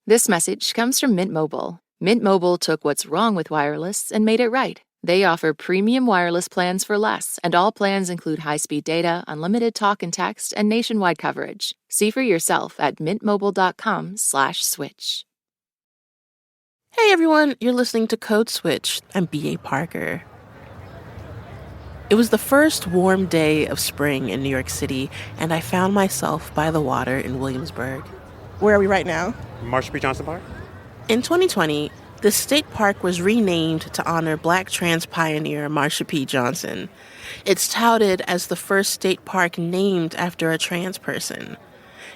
This message comes from Mint Mobile. Mint Mobile took what's wrong with wireless and made it right. They offer premium wireless plans for less, and all plans include high-speed data, unlimited talk and text, and nationwide coverage. See for yourself at mintmobile.com/switch. Hey everyone, you're listening to Code Switch. I'm B.A. Parker. It was the first warm day of spring in New York City, and I found myself by the water in Williamsburg. Where are we right now? Marsha P. Park. In 2020, the state park was renamed to honor Black trans pioneer Marsha P. Johnson. It's touted as the first state park named after a trans person.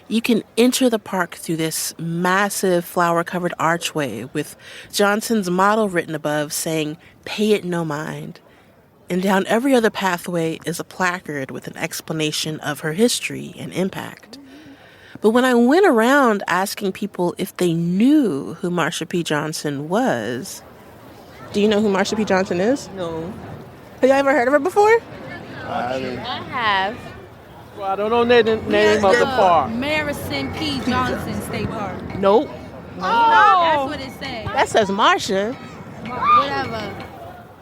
You can enter the park through this massive flower-covered archway with Johnson's motto written above saying, "Pay it no mind." And down every other pathway is a placard with an explanation of her history and impact. But when I went around asking people if they knew who Marsha P. Johnson was... Do you know who Marsha P. Johnson is? No. Have you ever heard of her before? I have. Well, I don't know the name of the park. Marsha P. Johnson State Park. Nope. That's what it says. That says Marsha. Whatever.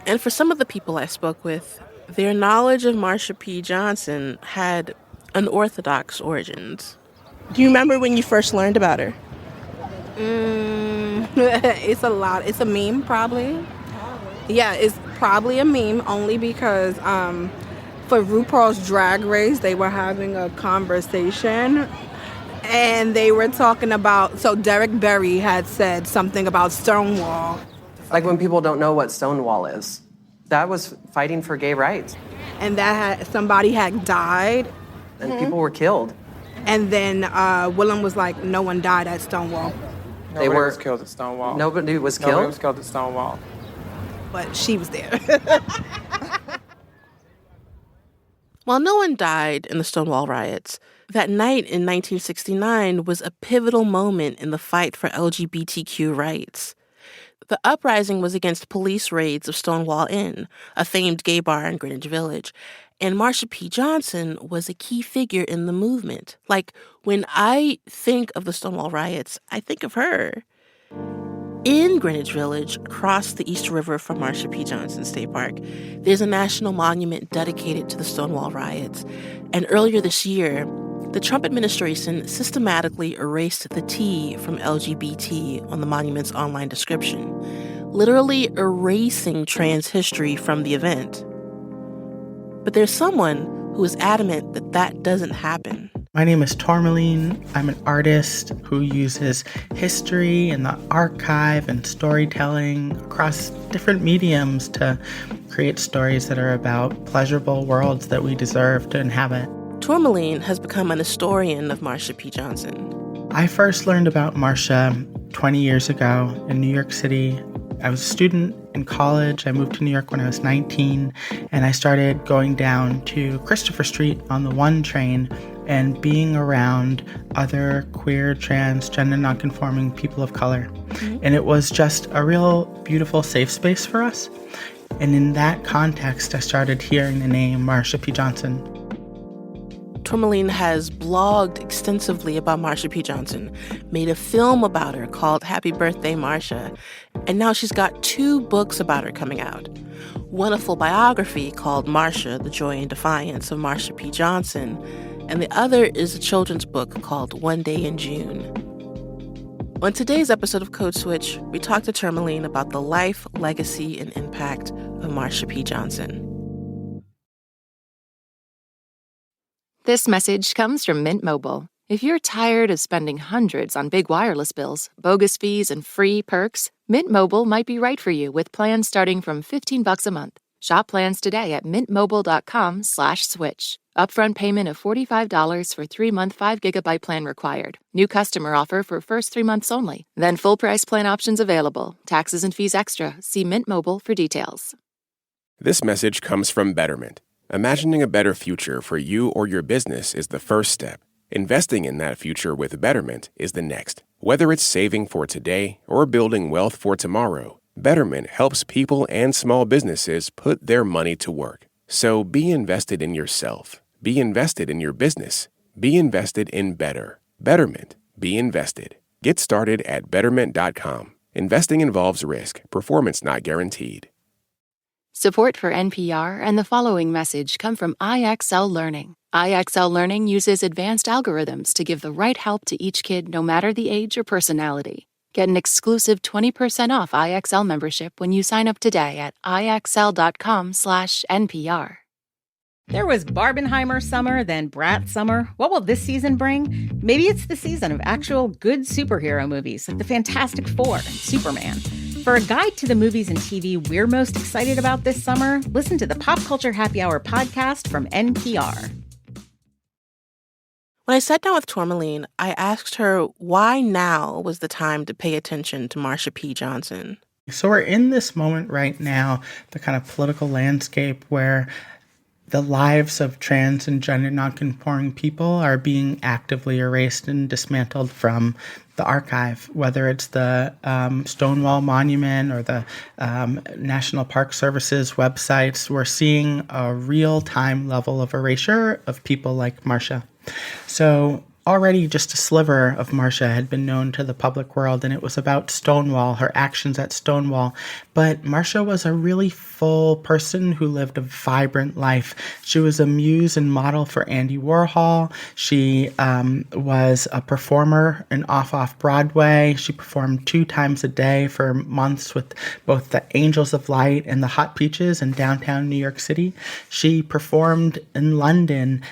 And for some of the people I spoke with, their knowledge of Marsha P. Johnson had unorthodox origins. Do you remember when you first learned about her? It's a lot. It's a meme, probably. Yeah, it's probably a meme only because for RuPaul's Drag Race, they were having a conversation and they were talking about, so Derek Berry had said something about Stonewall. Like when people don't know what Stonewall is. That was fighting for gay rights. And somebody had died. And people were killed. And then Willem was like, no one died at Stonewall. Nobody was killed at Stonewall. Nobody was killed? Nobody was killed at Stonewall. But she was there. While no one died in the Stonewall riots, that night in 1969 was a pivotal moment in the fight for LGBTQ rights. The uprising was against police raids of Stonewall Inn, a famed gay bar in Greenwich Village, and Marsha P. Johnson was a key figure in the movement. Like, when I think of the Stonewall riots, I think of her. In Greenwich Village, across the East River from Marsha P. Johnson State Park, there's a national monument dedicated to the Stonewall riots. And earlier this year, the Trump administration systematically erased the T from LGBT on the monument's online description, literally erasing trans history from the event. But there's someone who is adamant that that doesn't happen. My name is Tourmaline. I'm an artist who uses history and the archive and storytelling across different mediums to create stories that are about pleasurable worlds that we deserve to inhabit. Tourmaline has become an historian of Marsha P. Johnson. I first learned about Marsha 20 years ago in New York City. I was a student in college. I moved to New York when I was 19, and I started going down to Christopher Street on the 1 train and being around other queer, trans, gender nonconforming people of color. And it was just a real beautiful safe space for us. And in that context, I started hearing the name Marsha P. Johnson. Tourmaline has blogged extensively about Marsha P. Johnson, made a film about her called Happy Birthday, Marsha, and now she's got 2 books about her coming out. One a full biography called Marsha, The Joy and Defiance of Marsha P. Johnson, and the other is a children's book called One Day in June. On today's episode of Code Switch, we talked to Tourmaline about the life, legacy, and impact of Marsha P. Johnson. This message comes from Mint Mobile. If you're tired of spending hundreds on big wireless bills, bogus fees, and free perks, Mint Mobile might be right for you with plans starting from $15 a month. Shop plans today at mintmobile.com/switch. Upfront payment of $45 for 3-month 5GB plan required. New customer offer for first 3 months only. Then full price plan options available. Taxes and fees extra. See Mint Mobile for details. This message comes from Betterment. Imagining a better future for you or your business is the first step. Investing in that future with Betterment is the next. Whether it's saving for today or building wealth for tomorrow, Betterment helps people and small businesses put their money to work. So be invested in yourself. Be invested in your business. Be invested in better. Betterment. Be invested. Get started at Betterment.com. Investing involves risk. Performance not guaranteed. Support for NPR and the following message come from IXL Learning. IXL Learning uses advanced algorithms to give the right help to each kid no matter the age or personality. Get an exclusive 20% off IXL membership when you sign up today at IXL.com/NPR. There was Barbenheimer summer, then Brat summer. What will this season bring? Maybe it's the season of actual good superhero movies like The Fantastic Four and Superman. For a guide to the movies and TV we're most excited about this summer, listen to the Pop Culture Happy Hour podcast from NPR. When I sat down with Tourmaline, I asked her why now was the time to pay attention to Marsha P. Johnson. So we're in this moment right now, the kind of political landscape where the lives of trans and gender nonconforming people are being actively erased and dismantled from the archive, whether it's the Stonewall Monument or the National Park Service's websites. We're seeing a real-time level of erasure of people like Marsha. So already just a sliver of Marsha had been known to the public world, and it was about Stonewall, her actions at Stonewall. But Marsha was a really full person who lived a vibrant life. She was a muse and model for Andy Warhol. She was a performer in off Broadway. She performed 2 times a day for months with both the Angels of Light and the Hot Peaches in downtown New York City. She performed in London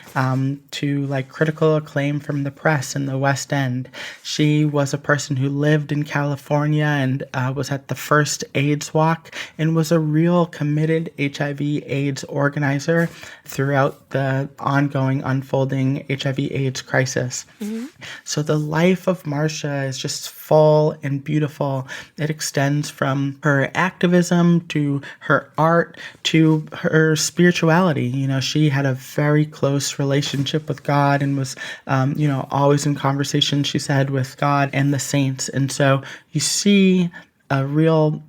to critical acclaim from the press in the West End. She was a person who lived in California and was at the first AIDS walk and was a real committed HIV/AIDS organizer throughout the ongoing, unfolding HIV/AIDS crisis. Mm-hmm. So the life of Marsha is just full and beautiful. It extends from her activism to her art to her spirituality. You know, she had a very close relationship with God and was, always in conversation, she said, with God and the saints. And so you see a real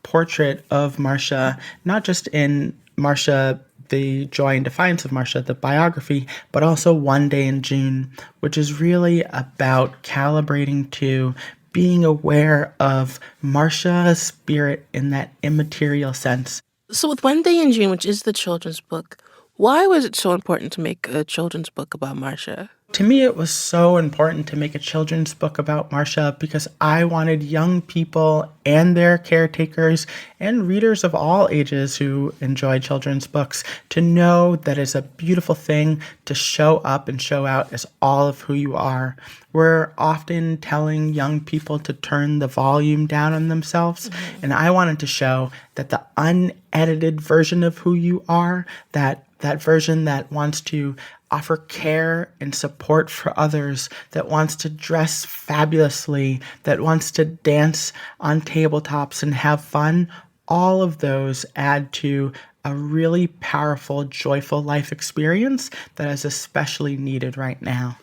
portrait of Marsha, not just in Marsha, The Joy and Defiance of Marsha, the biography, but also One Day in June, which is really about calibrating to being aware of Marsha's spirit in that immaterial sense. So with One Day in June, which is the children's book, why was it so important to make a children's book about Marsha? To me, it was so important to make a children's book about Marsha because I wanted young people and their caretakers and readers of all ages who enjoy children's books to know that it's a beautiful thing to show up and show out as all of who you are. We're often telling young people to turn the volume down on themselves, and I wanted to show that the unedited version of who you are, that version that wants to offer care and support for others, that wants to dress fabulously, that wants to dance on tabletops and have fun, all of those add to a really powerful, joyful life experience that is especially needed right now.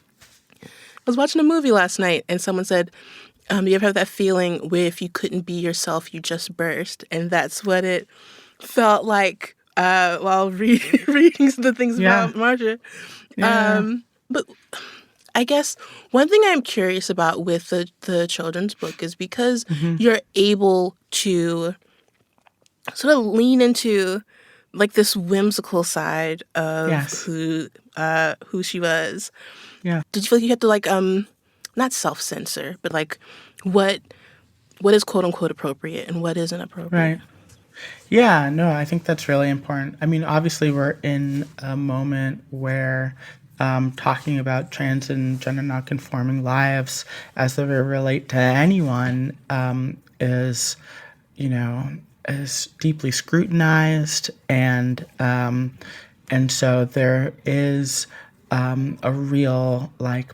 I was watching a movie last night and someone said, you ever have that feeling where if you couldn't be yourself, you just burst? And that's what it felt like while reading the things about Marsha. Yeah. But I guess one thing I'm curious about with the children's book is because you're able to sort of lean into this whimsical side of who she was. Yeah. Did you feel like you had to not self-censor, but what is quote unquote appropriate and what isn't appropriate? Right. Yeah, no, I think that's really important. I mean, obviously, we're in a moment where talking about trans and gender nonconforming lives as they relate to anyone is deeply scrutinized, and so there is a real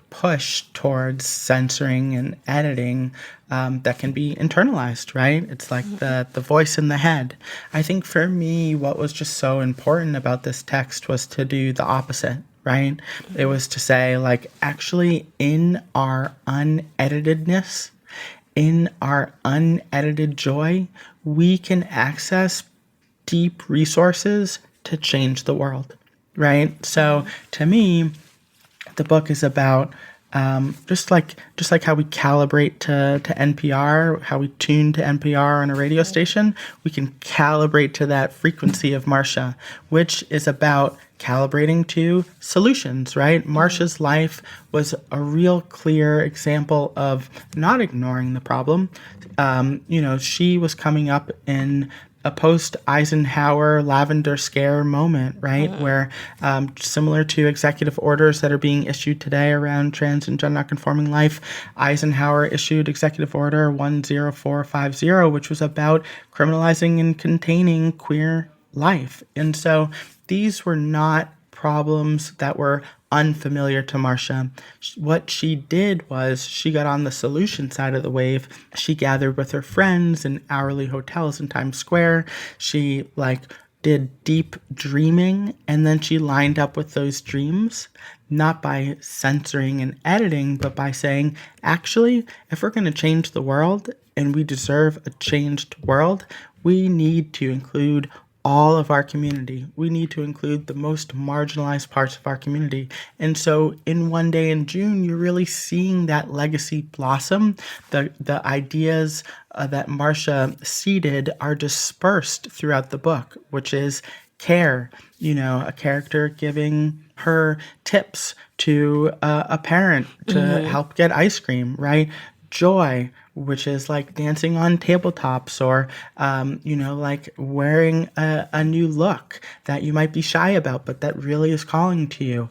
push towards censoring and editing that can be internalized, right? It's like the voice in the head. I think for me, what was just so important about this text was to do the opposite, right? It was to say, actually, in our uneditedness, in our unedited joy, we can access deep resources to change the world. Right? So to me, the book is about Just like how we calibrate to NPR, how we tune to NPR on a radio station, we can calibrate to that frequency of Marsha, which is about calibrating to solutions, right? Marsha's life was a real clear example of not ignoring the problem. She was coming up in a post-Eisenhower lavender scare moment, right? Where similar to executive orders that are being issued today around trans and gender nonconforming life, Eisenhower issued executive order 10450, which was about criminalizing and containing queer life. And so these were not problems that were unfamiliar to Marsha. What she did was she got on the solution side of the wave. She gathered with her friends in hourly hotels in Times Square. She did deep dreaming, and then she lined up with those dreams, not by censoring and editing, but by saying, actually, if we're going to change the world and we deserve a changed world, we need to include all of our community. We need to include the most marginalized parts of our community. And so in One Day in June, you're really seeing that legacy blossom. The ideas that Marsha seeded are dispersed throughout the book, which is care, a character giving her tips to a parent to help get ice cream, right? Joy, which is like dancing on tabletops or, wearing a new look that you might be shy about, but that really is calling to you.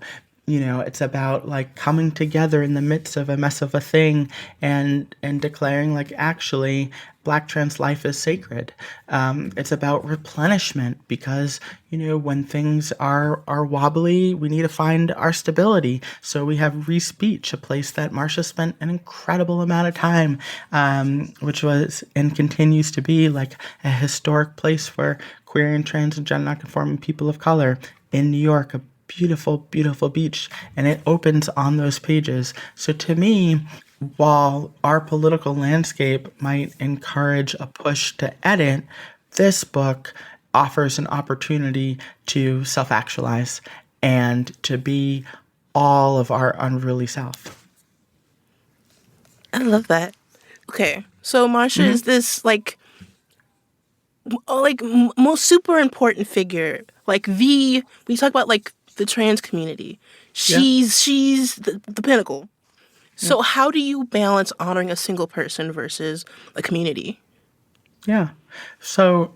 It's about coming together in the midst of a mess of a thing and declaring actually Black trans life is sacred. It's about replenishment because, when things are wobbly, we need to find our stability. So we have Re-Speech, a place that Marsha spent an incredible amount of time, which was and continues to be a historic place for queer and trans and gender nonconforming people of color in New York, a beautiful, beautiful beach, and it opens on those pages. So to me, while our political landscape might encourage a push to edit, this book offers an opportunity to self-actualize and to be all of our unruly self. I love that. Okay, so Marsha is this most super important figure. We talk about the trans community. She's the pinnacle. So how do you balance honoring a single person versus a community? Yeah. So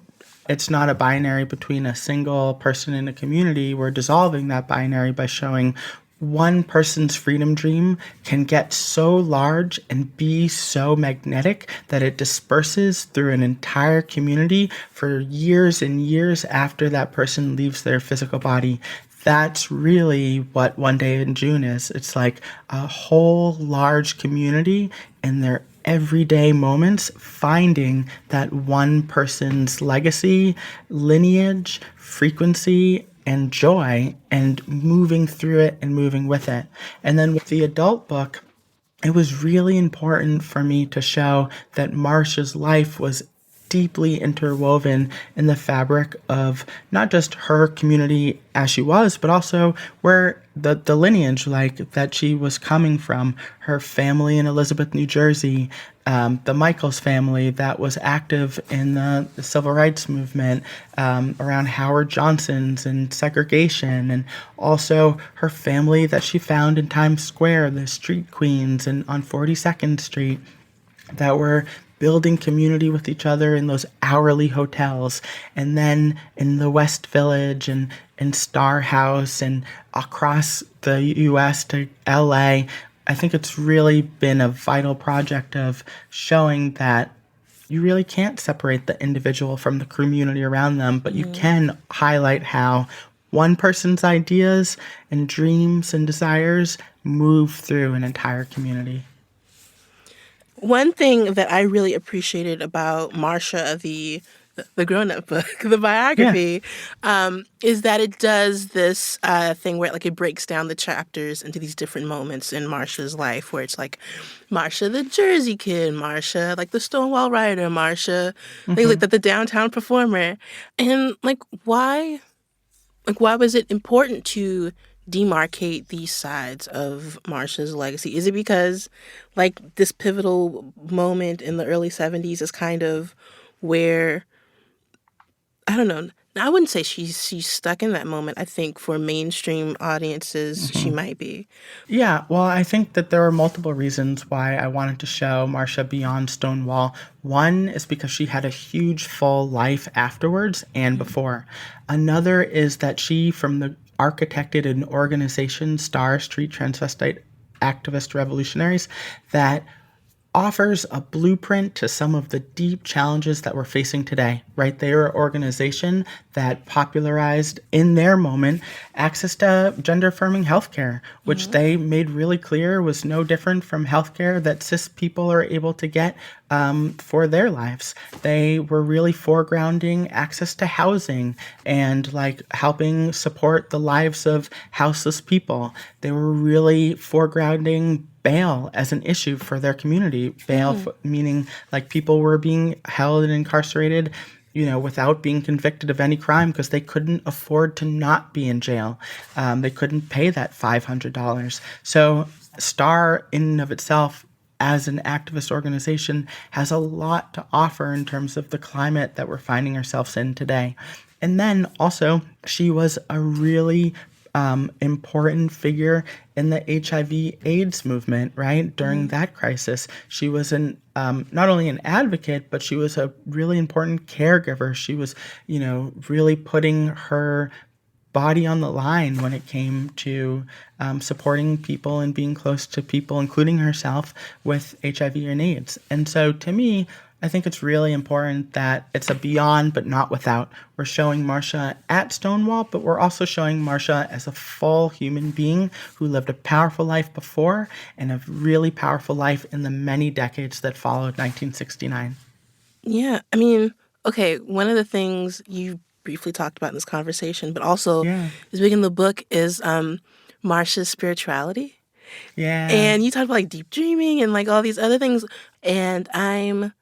it's not a binary between a single person and a community. We're dissolving that binary by showing one person's freedom dream can get so large and be so magnetic that it disperses through an entire community for years and years after that person leaves their physical body. That's really what One Day in June is. It's like a whole large community in their everyday moments finding that one person's legacy, lineage, frequency, and joy and moving through it and moving with it. And then with the adult book, it was really important for me to show that Marsha's life was deeply interwoven in the fabric of not just her community as she was, but also where the lineage that she was coming from, her family in Elizabeth, New Jersey, the Michaels family that was active in the civil rights movement around Howard Johnson's and segregation, and also her family that she found in Times Square, the street queens and on 42nd Street that were building community with each other in those hourly hotels, and then in the West Village and in Star House and across the U.S. to L.A. I think it's really been a vital project of showing that you really can't separate the individual from the community around them, but you can highlight how one person's ideas and dreams and desires move through an entire community. One thing that I really appreciated about Marsha, the grown-up book, the biography, is that it does this thing where it breaks down the chapters into these different moments in Marsha's life, where it's Marsha the Jersey kid, Marsha the Stonewall writer, Marsha the downtown performer, and why was it important to demarcate these sides of Marsha's legacy? Is it because, like, this pivotal moment in the early 70s is kind of where, I don't know, I wouldn't say she's stuck in that moment. I think for mainstream audiences, she might be. Yeah, well, I think that there are multiple reasons why I wanted to show Marsha beyond Stonewall. One is because she had a huge full life afterwards and before. Another is that she, from the architected an organization, Star Street Transvestite Activist Revolutionaries, that offers a blueprint to some of the deep challenges that we're facing today, right? They are an organization that popularized in their moment access to gender-affirming healthcare, which they made really clear was no different from healthcare that cis people are able to get for their lives. They were really foregrounding access to housing and like helping support the lives of houseless people. They were really foregrounding bail as an issue for their community. Bail meaning like people were being held and incarcerated, you know, without being convicted of any crime because they couldn't afford to not be in jail. They couldn't pay that $500. So STAR in and of itself as an activist organization has a lot to offer in terms of the climate that we're finding ourselves in today. And then also she was a really important figure in the HIV/AIDS movement, right? During that crisis, she was not only an advocate, but she was a really important caregiver. She was, you know, really putting her body on the line when it came to supporting people and being close to people, including herself, with HIV and AIDS. And so to me, I think it's really important that it's a beyond but not without. We're showing Marsha at Stonewall, but we're also showing Marsha as a full human being who lived a powerful life before and a really powerful life in the many decades that followed 1969. Yeah, I mean, okay, one of the things you briefly talked about in this conversation, but also is big in the book, is Marsha's spirituality. Yeah. And you talked about like deep dreaming and like all these other things. And I'm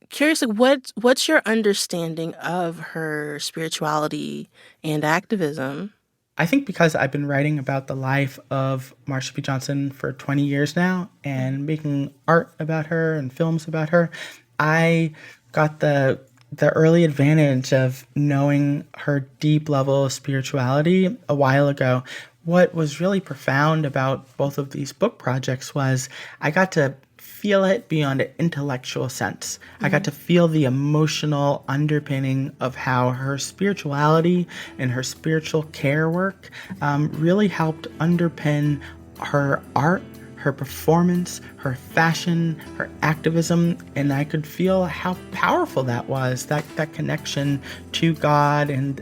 curious, like, what's your understanding of her spirituality and activism? I think because I've been writing about the life of Marsha P. Johnson for 20 years now and making art about her and films about her, I got the early advantage of knowing her deep level of spirituality a while ago. What was really profound about both of these book projects was I got to feel it beyond an intellectual sense. I got to feel the emotional underpinning of how her spirituality and her spiritual care work really helped underpin her art, her performance, her fashion, her activism, and I could feel how powerful that was, that connection to God. And,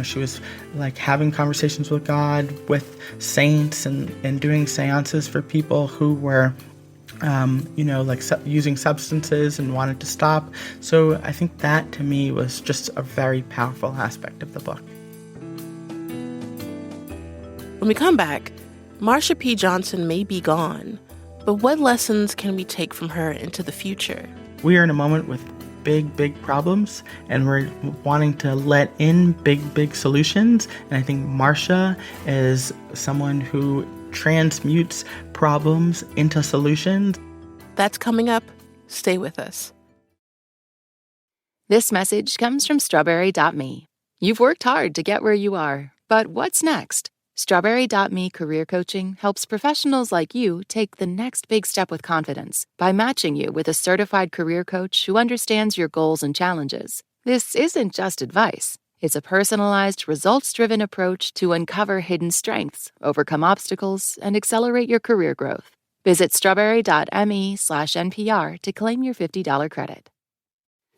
she was like having conversations with God, with saints, and doing seances for people who were using substances and wanted to stop. So I think that to me was just a very powerful aspect of the book. When we come back, Marsha P. Johnson may be gone, but what lessons can we take from her into the future? We are in a moment with big problems, and we're wanting to let in big solutions. And I think Marsha is someone who transmutes problems into solutions. That's coming up. Stay with us. This message comes from Strawberry.me. You've worked hard to get where you are, but what's next? Strawberry.me Career Coaching helps professionals like you take the next big step with confidence by matching you with a certified career coach who understands your goals and challenges. This isn't just advice. It's a personalized, results-driven approach to uncover hidden strengths, overcome obstacles, and accelerate your career growth. Visit strawberry.me/NPR to claim your $50 credit.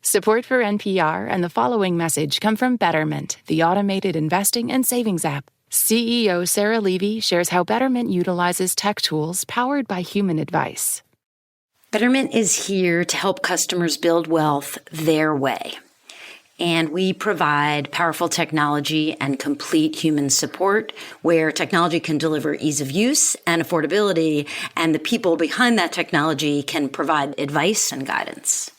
Support for NPR and the following message come from Betterment, the automated investing and savings app. CEO Sarah Levy shares how Betterment utilizes tech tools powered by human advice. Betterment is here to help customers build wealth their way. And we provide powerful technology and complete human support where technology can deliver ease of use and affordability, and the people behind that technology can provide advice and guidance.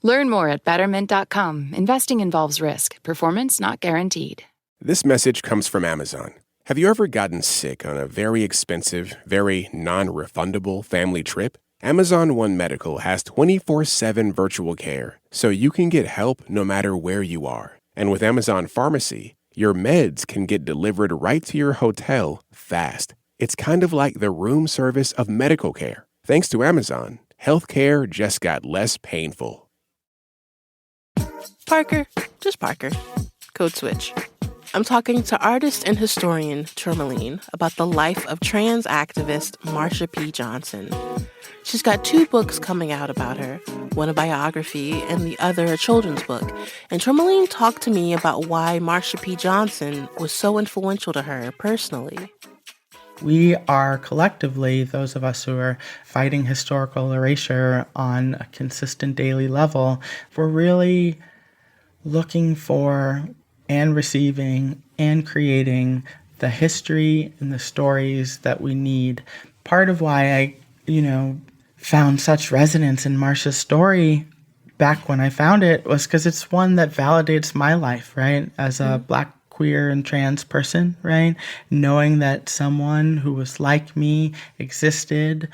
Learn more at Betterment.com. Investing involves risk. Performance not guaranteed. This message comes from Amazon. Have you ever gotten sick on a very expensive, very non-refundable family trip? Amazon One Medical has 24/7 virtual care, so you can get help no matter where you are. And with Amazon Pharmacy, your meds can get delivered right to your hotel fast. It's kind of like the room service of medical care. Thanks to Amazon, healthcare just got less painful. Parker, just Parker. Code switch. I'm talking to artist and historian Tourmaline about the life of trans activist Marsha P. Johnson. She's got 2 books coming out about her, one a biography and the other a children's book. And Tourmaline talked to me about why Marsha P. Johnson was so influential to her personally. We are collectively, those of us who are fighting historical erasure on a consistent daily level, we're really looking for and receiving and creating the history and the stories that we need. Part of why I, found such resonance in Marsha's story back when I found it was because it's one that validates my life, right? As a Black, queer, and trans person, right? Knowing that someone who was like me existed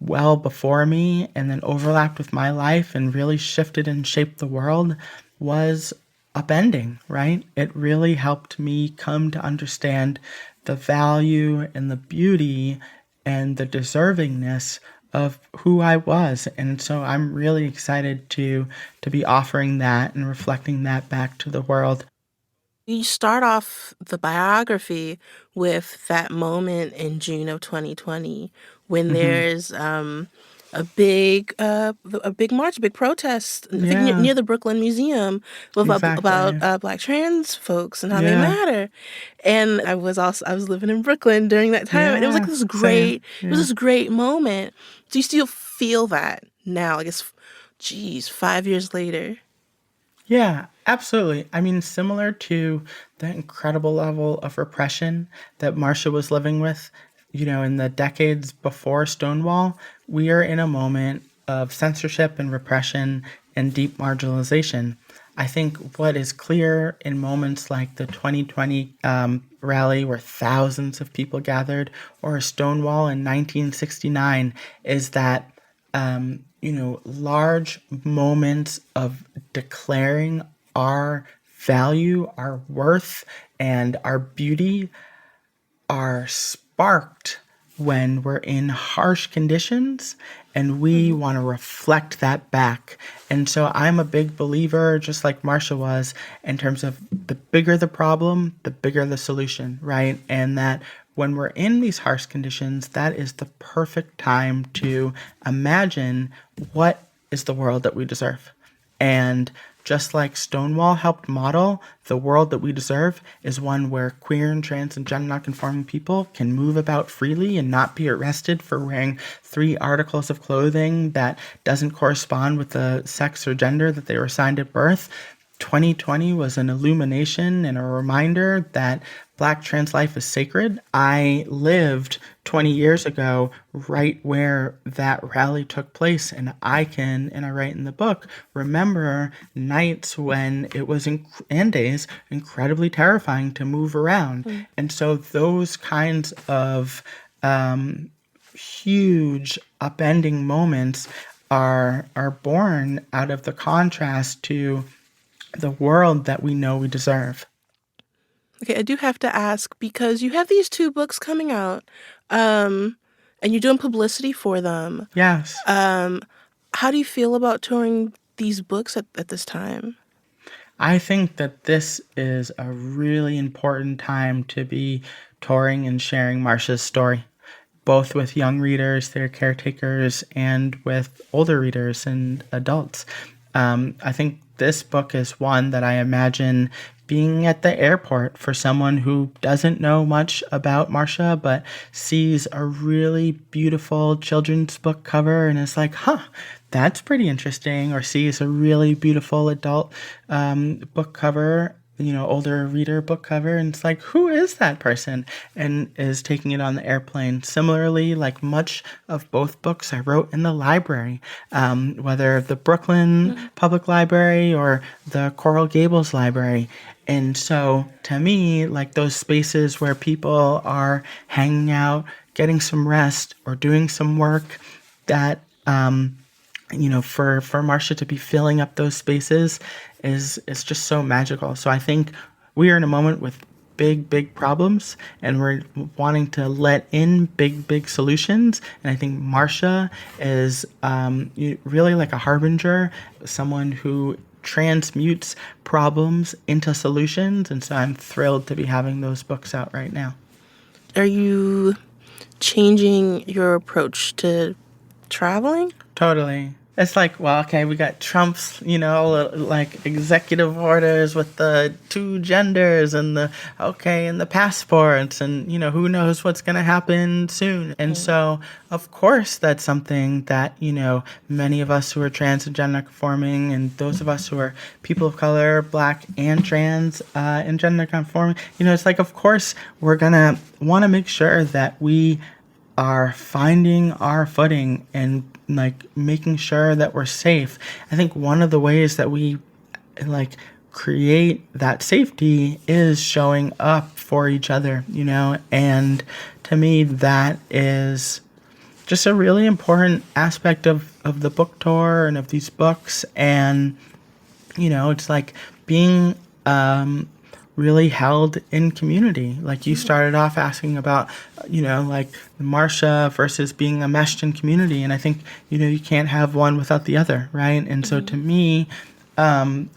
well before me and then overlapped with my life and really shifted and shaped the world was upending, right? It really helped me come to understand the value and the beauty and the deservingness of who I was. And so I'm really excited to be offering that and reflecting that back to the world. You start off the biography with that moment in June of 2020 when there's a big march, a big protest I think near the Brooklyn Museum about Black trans folks and how they matter. And I was living in Brooklyn during that time, and it was like this great, it was this great moment. Do you still feel that now? I guess, 5 years later. Yeah, absolutely. I mean, similar to the incredible level of repression that Marsha was living with, in the decades before Stonewall, we are in a moment of censorship and repression and deep marginalization. I think what is clear in moments like the 2020 rally where thousands of people gathered, or Stonewall in 1969, is that large moments of declaring our value, our worth, and our beauty are sparked when we're in harsh conditions, and we want to reflect that back. And so I'm a big believer, just like Marsha was, in terms of the bigger the problem, the bigger the solution, right? And that when we're in these harsh conditions, that is the perfect time to imagine what is the world that we deserve. And just like Stonewall helped model, the world that we deserve is one where queer and trans and gender nonconforming people can move about freely and not be arrested for wearing 3 articles of clothing that doesn't correspond with the sex or gender that they were assigned at birth. 2020 was an illumination and a reminder that Black trans life is sacred. I lived 20 years ago right where that rally took place, and I can, and I write in the book, remember nights when it was, and days, incredibly terrifying to move around. And so those kinds of huge upending moments are born out of the contrast to the world that we know we deserve. Okay, I do have to ask, because you have these 2 books coming out, and you're doing publicity for them. Yes. How do you feel about touring these books at this time? I think that this is a really important time to be touring and sharing Marsha's story, both with young readers, their caretakers, and with older readers and adults. I think this book is one that I imagine being at the airport for someone who doesn't know much about Marsha, but sees a really beautiful children's book cover and is like, that's pretty interesting, or sees a really beautiful adult book cover older reader book cover, and it's like, who is that person? And is taking it on the airplane. Similarly, like much of both books I wrote in the library, whether the Brooklyn Public Library or the Coral Gables Library. And so to me, like those spaces where people are hanging out, getting some rest or doing some work, that for Marsha to be filling up those spaces is just so magical. So I think we are in a moment with big problems, and we're wanting to let in big solutions. And I think Marsha is really like a harbinger, someone who transmutes problems into solutions. And so I'm thrilled to be having those books out right now. Are you changing your approach to traveling? Totally. It's like, well, okay, we got Trump's, like executive orders with the 2 genders and the passports, and, who knows what's going to happen soon. And so, of course, that's something that, many of us who are trans and gender conforming, and those of us who are people of color, Black and trans and gender conforming, it's like, of course, we're going to want to make sure that we are finding our footing and like making sure that we're safe. I think one of the ways that we like create that safety is showing up for each other, and to me that is just a really important aspect of the book tour and of these books. And it's like being really held in community. Like you started off asking about, like Marsha versus being enmeshed in community. And I think, you can't have one without the other, right? And so to me, I'm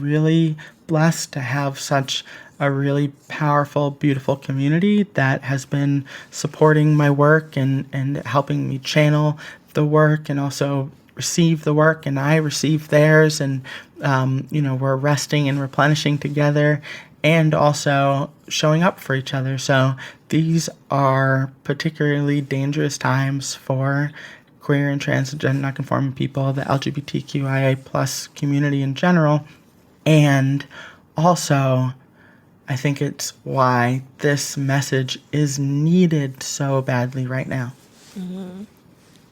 really blessed to have such a really powerful, beautiful community that has been supporting my work and helping me channel the work and also receive the work, and I receive theirs, and we're resting and replenishing together and also showing up for each other. So these are particularly dangerous times for queer and trans and gender nonconforming people, the LGBTQIA plus community in general. And also, I think it's why this message is needed so badly right now. Mm-hmm.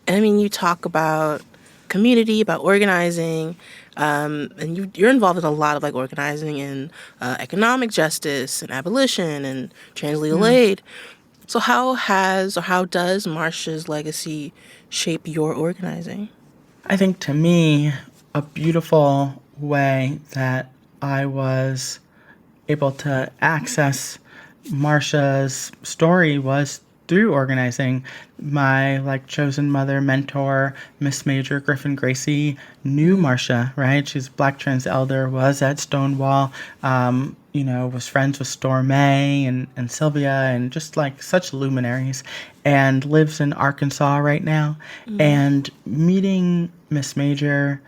I mean, you talk about community, about organizing, and you're involved in a lot of like organizing in economic justice and abolition and trans legal aid. So how does Marsha's legacy shape your organizing? I think to me, a beautiful way that I was able to access Marsha's story was through organizing. My chosen mother, mentor, Miss Major Griffin Gracie, knew Marsha, right? She's a Black trans elder, was at Stonewall, was friends with Storm May and Sylvia, and just like such luminaries, and lives in Arkansas right now. And meeting Miss Major,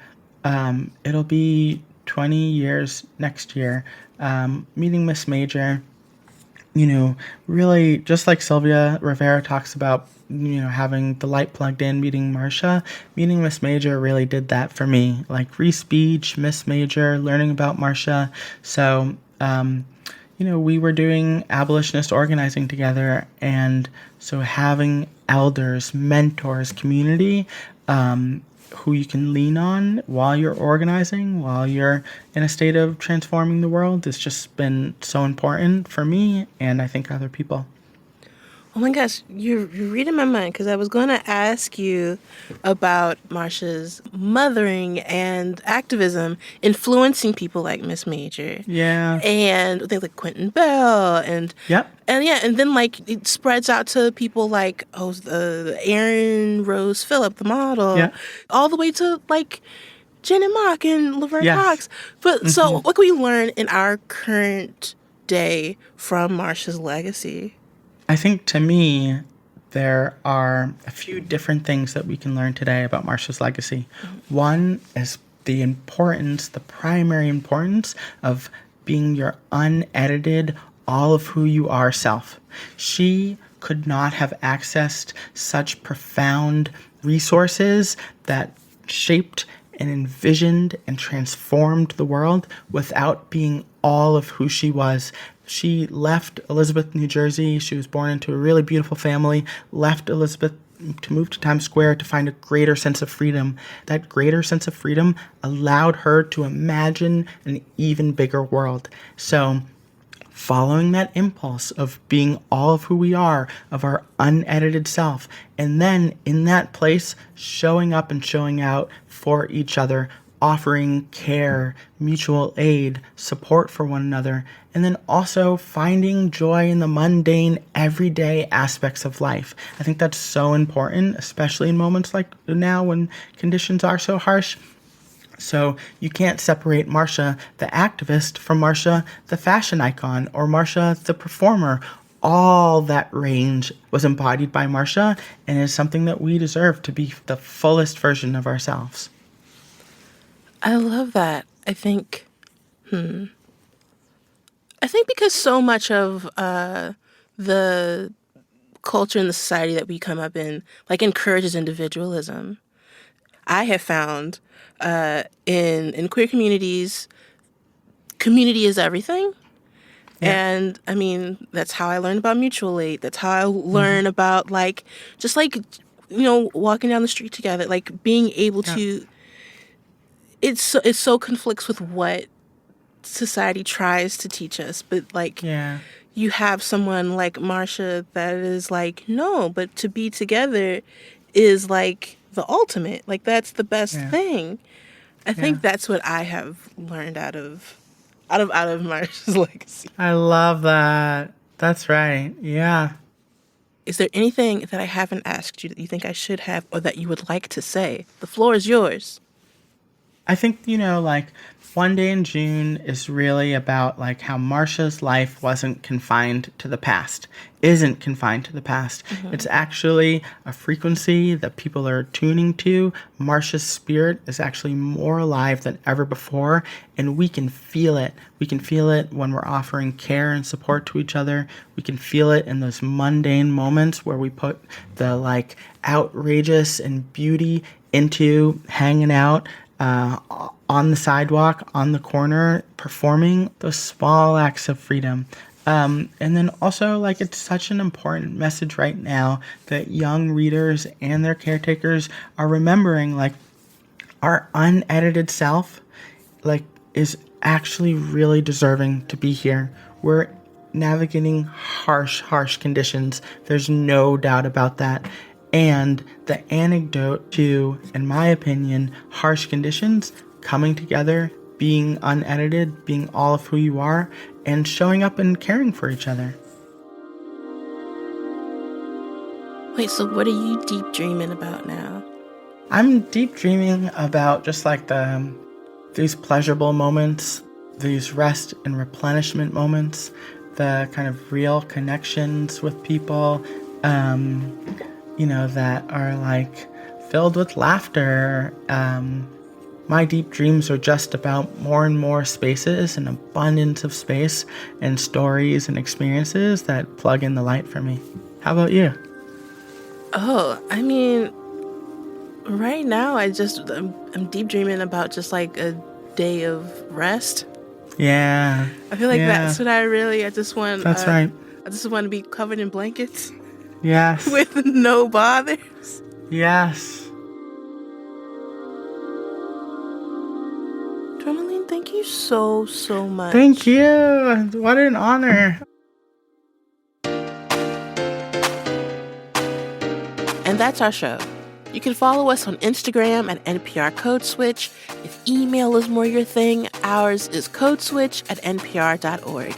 it'll be 20 years next year. Meeting Miss Major, really just like Sylvia Rivera talks about, having the light plugged in, meeting Marsha, meeting Miss Major really did that for me. Like Reese Beach, Miss Major, learning about Marsha. So, we were doing abolitionist organizing together. And so having elders, mentors, community, who you can lean on while you're organizing, while you're in a state of transforming the world, has just been so important for me and I think other people. Oh my gosh, you're reading my mind, because I was going to ask you about Marsha's mothering and activism influencing people like Miss Major. Yeah. And things like Quentin Bell and Yep. And then it spreads out to people like Erin Rose Phillip, the model, Yeah. all the way to Janet Mock and Laverne Yes. Cox. But so what can we learn in our current day from Marsha's legacy? I think to me, there are a few different things that we can learn today about Marsha's legacy. One is the primary importance of being your unedited, all of who you are self. She could not have accessed such profound resources that shaped and envisioned and transformed the world without being all of who she was. She left Elizabeth, New Jersey. She was born into a really beautiful family, left Elizabeth to move to Times Square to find a greater sense of freedom. That greater sense of freedom allowed her to imagine an even bigger world. So following that impulse of being all of who we are, of our unedited self, and then in that place, showing up and showing out for each other, offering care, mutual aid, support for one another, and then also finding joy in the mundane, everyday aspects of life. I think that's so important, especially in moments like now when conditions are so harsh. So you can't separate Marsha, the activist, from Marsha, the fashion icon, or Marsha, the performer. All that range was embodied by Marsha and is something that we deserve to be the fullest version of ourselves. I love that. I think because so much of the culture and the society that we come up in, like, encourages individualism. I have found in queer communities, community is everything. Yeah. And I mean, that's how I learned about mutual aid. That's how I learn about, like, just like, you know, walking down the street together, like being able to, it so conflicts with what society tries to teach us. But like, you have someone like Marsha that is like, no, but to be together is like the ultimate. Like, that's the best thing. I think that's what I have learned out of Marsha's legacy. I love that. That's right. Yeah. Is there anything that I haven't asked you that you think I should have, or that you would like to say? The floor is yours. I think, you know, like, One Day in June is really about, like, how Marsha's life wasn't confined to the past, isn't confined to the past. Mm-hmm. It's actually a frequency that people are tuning to. Marsha's spirit is actually more alive than ever before, and we can feel it. We can feel it when we're offering care and support to each other. We can feel it in those mundane moments where we put the, like, outrageous and beauty into hanging out on the sidewalk, on the corner, performing those small acts of freedom. And then also, like, it's such an important message right now that young readers and their caretakers are remembering, like, our unedited self, like, is actually really deserving to be here. We're navigating harsh conditions. There's no doubt about that. And the antidote to, in my opinion, harsh conditions, coming together, being unedited, being all of who you are, and showing up and caring for each other. Wait, so what are you deep dreaming about now? I'm deep dreaming about just like these pleasurable moments, these rest and replenishment moments, the kind of real connections with people, you know, that are like filled with laughter. My deep dreams are just about more and more spaces, an abundance of space and stories and experiences that plug in the light for me. How about you? Oh, I mean, right now I'm deep dreaming about just like a day of rest. Yeah. I feel like that's what I just want. That's right. I just want to be covered in blankets. Yes. With no bothers. Yes. Tourmaline, thank you so much. Thank you. What an honor. And that's our show. You can follow us on Instagram at NPR Code Switch. If email is more your thing, ours is codeswitch@npr.org.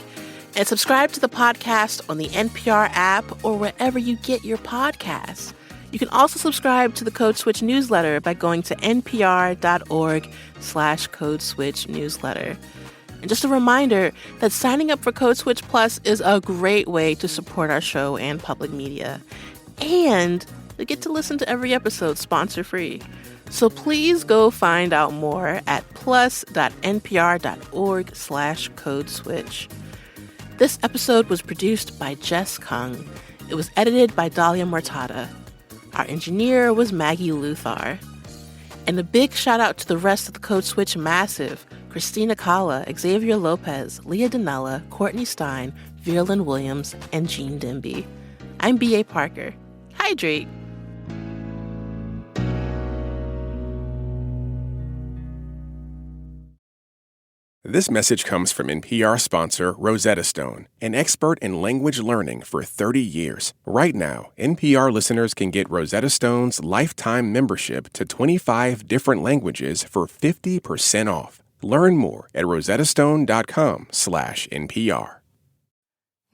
And subscribe to the podcast on the NPR app or wherever you get your podcasts. You can also subscribe to the Code Switch newsletter by going to npr.org/Code Switch newsletter. And just a reminder that signing up for Code Switch Plus is a great way to support our show and public media. And you get to listen to every episode sponsor-free. So please go find out more at plus.npr.org/Code Switch. This episode was produced by Jess Kung. It was edited by Dahlia Mortada. Our engineer was Maggie Luthar. And a big shout out to the rest of the Code Switch Massive: Christina Kala, Xavier Lopez, Leah Danella, Courtney Stein, Verlyn Williams, and Jean Denby. I'm B.A. Parker. Hydrate. This message comes from NPR sponsor Rosetta Stone, an expert in language learning for 30 years. Right now, NPR listeners can get Rosetta Stone's lifetime membership to 25 different languages for 50% off. Learn more at rosettastone.com/NPR.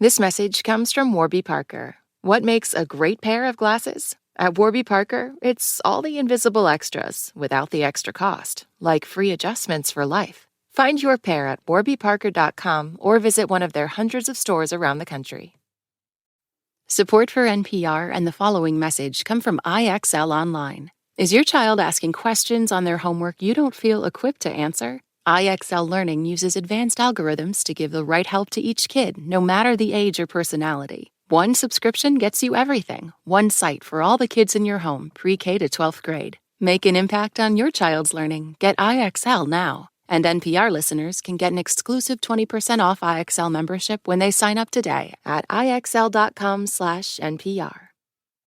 This message comes from Warby Parker. What makes a great pair of glasses? At Warby Parker, it's all the invisible extras without the extra cost, like free adjustments for life. Find your pair at warbyparker.com or visit one of their hundreds of stores around the country. Support for NPR and the following message come from IXL Online. Is your child asking questions on their homework you don't feel equipped to answer? IXL Learning uses advanced algorithms to give the right help to each kid, no matter the age or personality. One subscription gets you everything. One site for all the kids in your home, pre-K to 12th grade. Make an impact on your child's learning. Get IXL now. And NPR listeners can get an exclusive 20% off IXL membership when they sign up today at IXL.com/NPR.